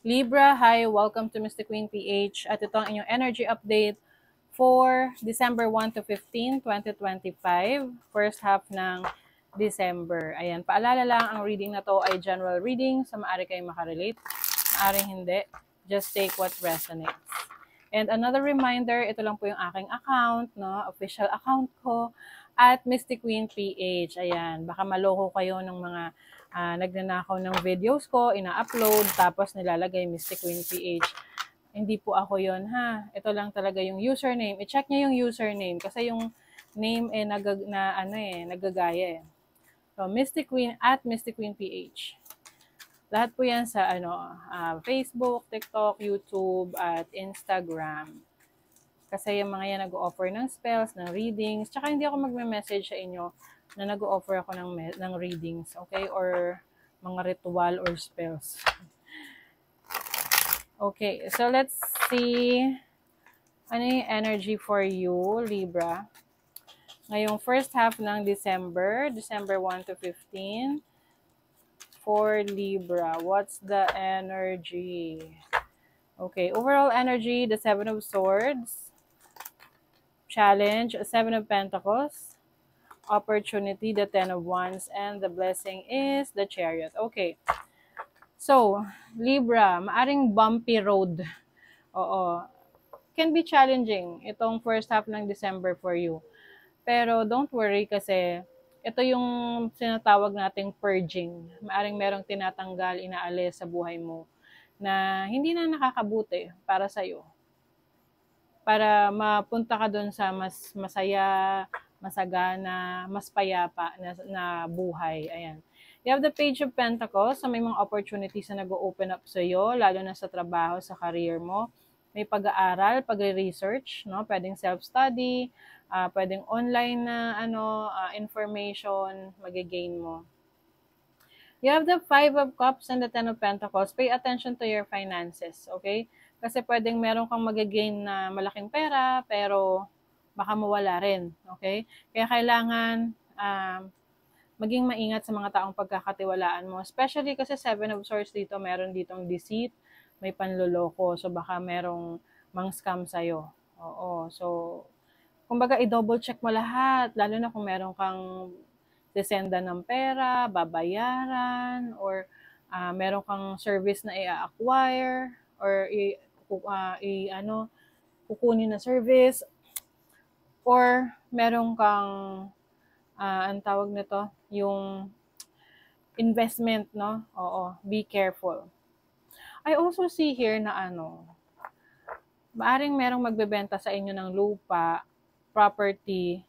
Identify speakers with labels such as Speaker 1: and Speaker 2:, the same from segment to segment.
Speaker 1: Libra, hi, welcome to Mr. Queen PH at ito ang inyong energy update for December 1 to 15, 2025, first half ng December. Ayan, paalala lang, ang reading na to ay general reading, so maaari kayong makarelate, maaari hindi, just take what resonates. And another reminder, ito lang po yung aking account, no, official account ko, at Mystic Queen PH. Ayan, baka maloko kayo ng mga nagnanakaw ng videos ko, ina-upload, tapos nilalagay Mystic Queen PH. Hindi po ako yon ha. Ito lang talaga yung username. I-check nyo yung username kasi yung name nagagaya eh. So, Mystic Queen at Mystic Queen PH. Lahat po yan sa Facebook, TikTok, YouTube, at Instagram. Kasi yung mga yan nag-o-offer ng spells, ng readings. Tsaka hindi ako magme-message sa inyo na nag-o-offer ako ng readings, okay? Or mga ritual or spells. Okay, so let's see ano yung energy for you, Libra. Ngayong first half ng December 1 to 15, for Libra, what's the energy? Okay, overall energy, the Seven of Swords, challenge, Seven of Pentacles, opportunity, the Ten of Wands, and the blessing is the Chariot. Okay. So, Libra, maaring bumpy road. Oo. Can be challenging itong first half ng December for you. Pero don't worry kasi ito yung sinatawag nating purging. Maaring merong tinatanggal, inaalis sa buhay mo na hindi na nakakabuti para sa'yo. Para mapunta ka doon sa mas masaya, masagana, mas payapa na buhay. Ayan. You have the Page of Pentacles, so may mga opportunities na nag-open up sa iyo, lalo na sa trabaho, sa career mo. May pag-aaral, pagre-research, no? Pwedeng self-study, pwedeng online na information, magigain mo. You have the Five of Cups and the Ten of Pentacles. Pay attention to your finances, okay? Kasi pwedeng meron kang magigain na malaking pera, pero baka mawala rin, okay? Kaya kailangan maging maingat sa mga taong pagkakatiwalaan mo. Especially kasi Seven of Swords dito, meron ditong deceit, may panloloko. So baka merong mang-scam sa'yo. Oo. So, kumbaga i-double check mo lahat. Lalo na kung meron kang sisenda ng pera, babayaran, or meron kang service na i-acquire, or kukunin na service, or meron kang ang tawag nito, yung investment, no? Oo, be careful. I also see here na maaring merong magbebenta sa inyo ng lupa, property,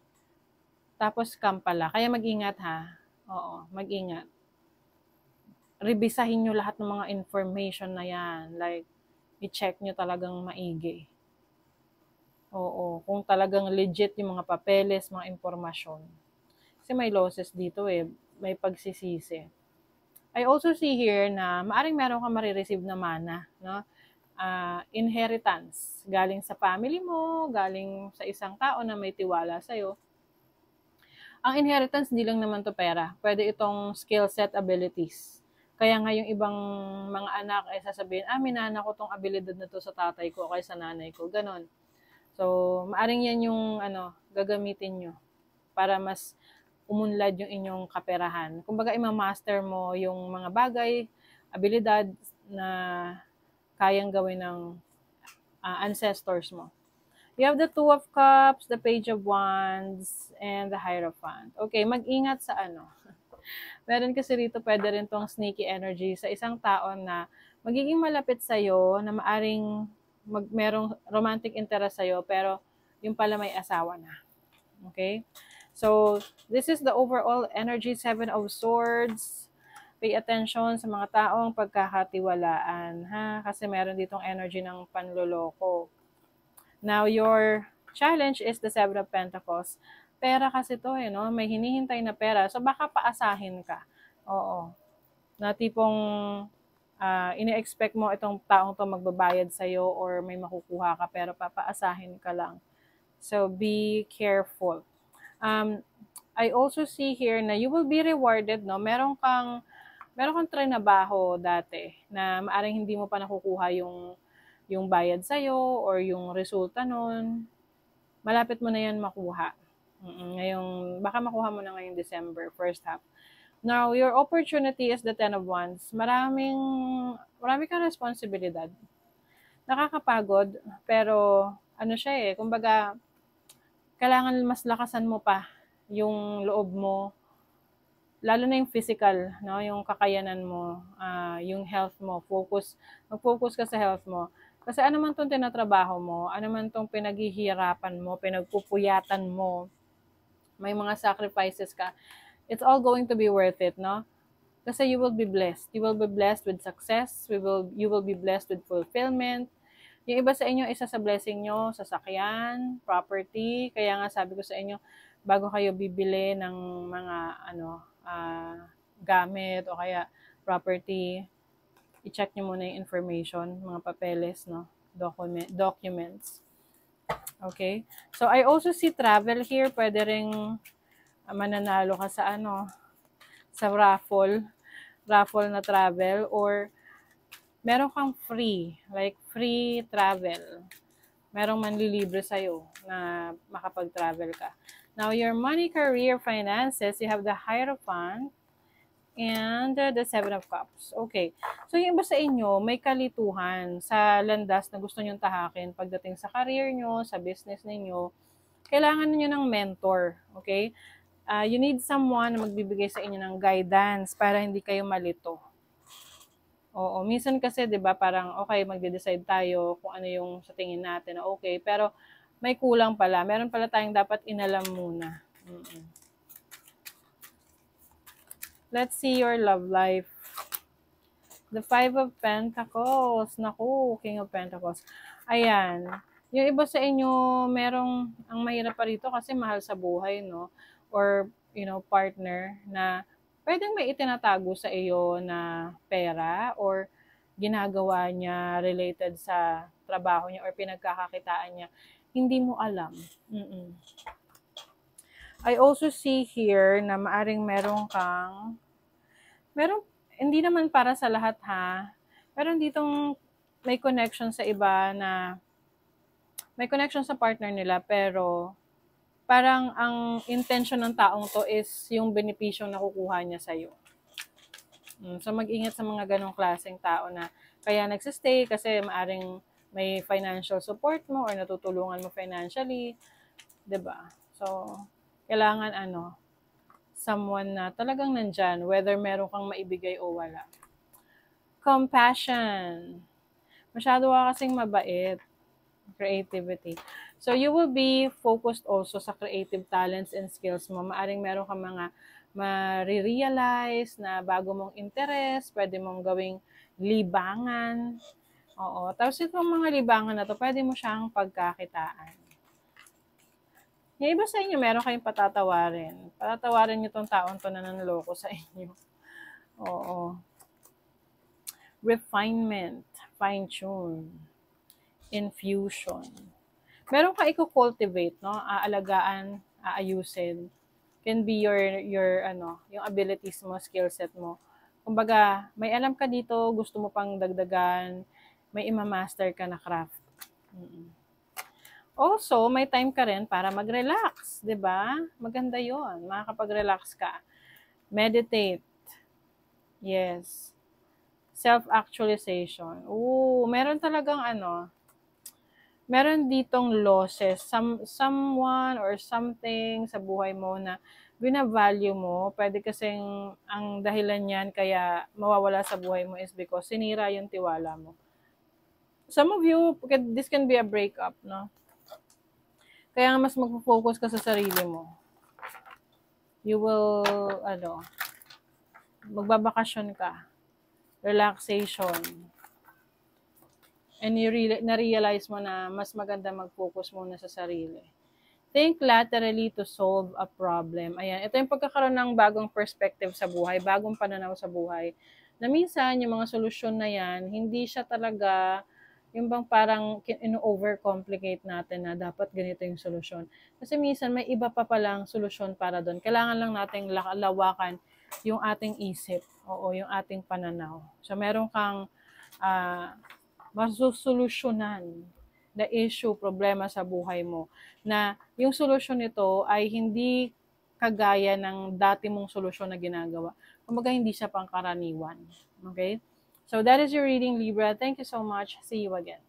Speaker 1: tapos scam pala. Kaya mag-ingat ha. Oo, mag-ingat. Revisahin nyo lahat ng mga information na yan. Like, i-check nyo talagang maigi. Oo, kung talagang legit yung mga papeles, mga impormasyon. Kasi may losses dito eh. May pagsisisi. I also see here na maaring meron kang marireceive na mana, no? Inheritance. Galing sa family mo, galing sa isang tao na may tiwala sa'yo. Ang inheritance, hindi lang naman to pera. Pwede itong skill set abilities. Kaya nga yung ibang mga anak ay sasabihin, minana ko tong abilidad na to sa tatay ko o kaya sa nanay ko. Ganon. So, maaring yan yung gagamitin nyo para mas umunlad yung inyong kaperahan. Kumbaga, imamaster mo yung mga bagay, abilidad na kayang gawin ng ancestors mo. You have the Two of Cups, the Page of Wands, and the Hierophant. Okay, mag-ingat sa Meron kasi rito pwede rin tong sneaky energy sa isang tao na magiging malapit sa'yo, na maaring merong romantic interest sa'yo, pero yung pala may asawa na. Okay? So, this is the overall energy, Seven of Swords. Pay attention sa mga taong pagkakatiwalaan, ha? Kasi meron ditong energy ng panloloko. Now, your challenge is the Seven of Pentacles. Pera kasi to no? May hinihintay na pera. So, baka paasahin ka. Oo. Na tipong ini-expect mo itong taong to magbabayad sa'yo or may makukuha ka pero papaasahin ka lang. So, be careful. I also see here na you will be rewarded, no? Meron kang meron kang trinabaho dati na maaring hindi mo pa nakukuha yung bayad sa'yo or yung resulta nun, malapit mo na yan makuha. Ngayong, baka makuha mo na ngayong December, first half. Now, your opportunity is the Ten of Wands. Marami kang responsibilidad. Nakakapagod, pero ano siya eh, kumbaga, kailangan mas lakasan mo pa yung loob mo, lalo na yung physical, no? Yung kakayanan mo, yung health mo, mag-focus ka sa health mo. Kasi ano man tong tinatrabaho mo, ano man tong pinaghihirapan mo, pinagpupuyatan mo, may mga sacrifices ka, it's all going to be worth it, no? Kasi you will be blessed. You will be blessed with success. You will be blessed with fulfillment. Yung iba sa inyo, isa sa blessing nyo, sasakyan, property. Kaya nga sabi ko sa inyo, bago kayo bibili ng mga gamit o kaya property, i-check nyo muna yung information, mga papeles, no? Documents. Okay? So, I also see travel here. Pwede ring mananalo ka sa sa raffle na travel, or meron kang free travel. Merong manlilibre sa'yo na makapag-travel ka. Now, your money, career, finances, you have the Hierophant and the Seven of Cups. Okay. So, yung iba sa inyo, may kalituhan sa landas na gusto nyong tahakin pagdating sa career nyo, sa business ninyo. Kailangan niyo ng mentor. Okay? You need someone na magbibigay sa inyo ng guidance para hindi kayo malito. Oo, minsan kasi 'di ba parang okay, magde-decide tayo kung ano yung sa tingin natin na okay, pero may kulang pala. Meron pala tayong dapat inalam muna. Let's see your love life. The Five of Pentacles. Naku, King of Pentacles. Ayan. Yung iba sa inyo, ang mahirap pa rito kasi mahal sa buhay, no? Or, partner na pwedeng may itinatago sa iyo na pera or ginagawa niya related sa trabaho niya or pinagkakakitaan niya. Hindi mo alam. I also see here na maaring hindi naman para sa lahat ha. Meron ditong may connection sa iba na may connection sa partner nila, pero parang ang intention ng taong to is yung benepisyong nakukuha niya sa'yo. So mag-ingat sa mga ganong klaseng tao na kaya nagsistay kasi maaring may financial support mo or natutulungan mo financially. 'Di ba? So, kailangan someone na talagang nandyan, whether meron kang maibigay o wala. Compassion. Masyado ka kasing mabait. Creativity. So, you will be focused also sa creative talents and skills mo. Maaring meron kang mga ma-realize na bago mong interest, pwede mong gawing libangan. Oo. Tapos itong mga libangan na to, pwede mo siyang pagkakitaan. Yung iba sa inyo, meron kayong patatawarin. Patatawarin nyo tong taon to na nanloko sa inyo. Oo. Refinement. Fine-tune. Infusion. Meron ka i-cultivate, no? Aalagaan, aayusin. Can be yung abilities mo, skill set mo. Kumbaga, may alam ka dito, gusto mo pang dagdagan, may ima-master ka na craft. Also, may time ka rin para mag-relax, 'di ba? Maganda 'yon. Makakapag-relax ka. Meditate. Yes. Self-actualization. Meron talagang meron ditong losses. Someone or something sa buhay mo na binavalue mo. Pwede kasing ang dahilan niyan kaya mawawala sa buhay mo is because sinira yung tiwala mo. Some of you, this can be a breakup, no? Kaya mas mag-focus ka sa sarili mo. You will, magbabakasyon ka. Relaxation. And na-realize mo na mas maganda mag-focus muna sa sarili. Think laterally to solve a problem. Ayan, ito yung pagkakaroon ng bagong perspective sa buhay, bagong pananaw sa buhay. Na minsan, yung mga solusyon na yan, hindi siya talaga yung bang parang ino-overcomplicate natin na dapat ganito yung solusyon. Kasi minsan may iba pa palang solusyon para doon. Kailangan lang nating lawakan yung ating isip, oo, yung ating pananaw. So meron kang masusolusyonan na issue, problema sa buhay mo, na yung solusyon nito ay hindi kagaya ng dati mong solusyon na ginagawa. Kumbaga, hindi siya pangkaraniwan. Okay? So, that is your reading, Libra. Thank you so much. See you again.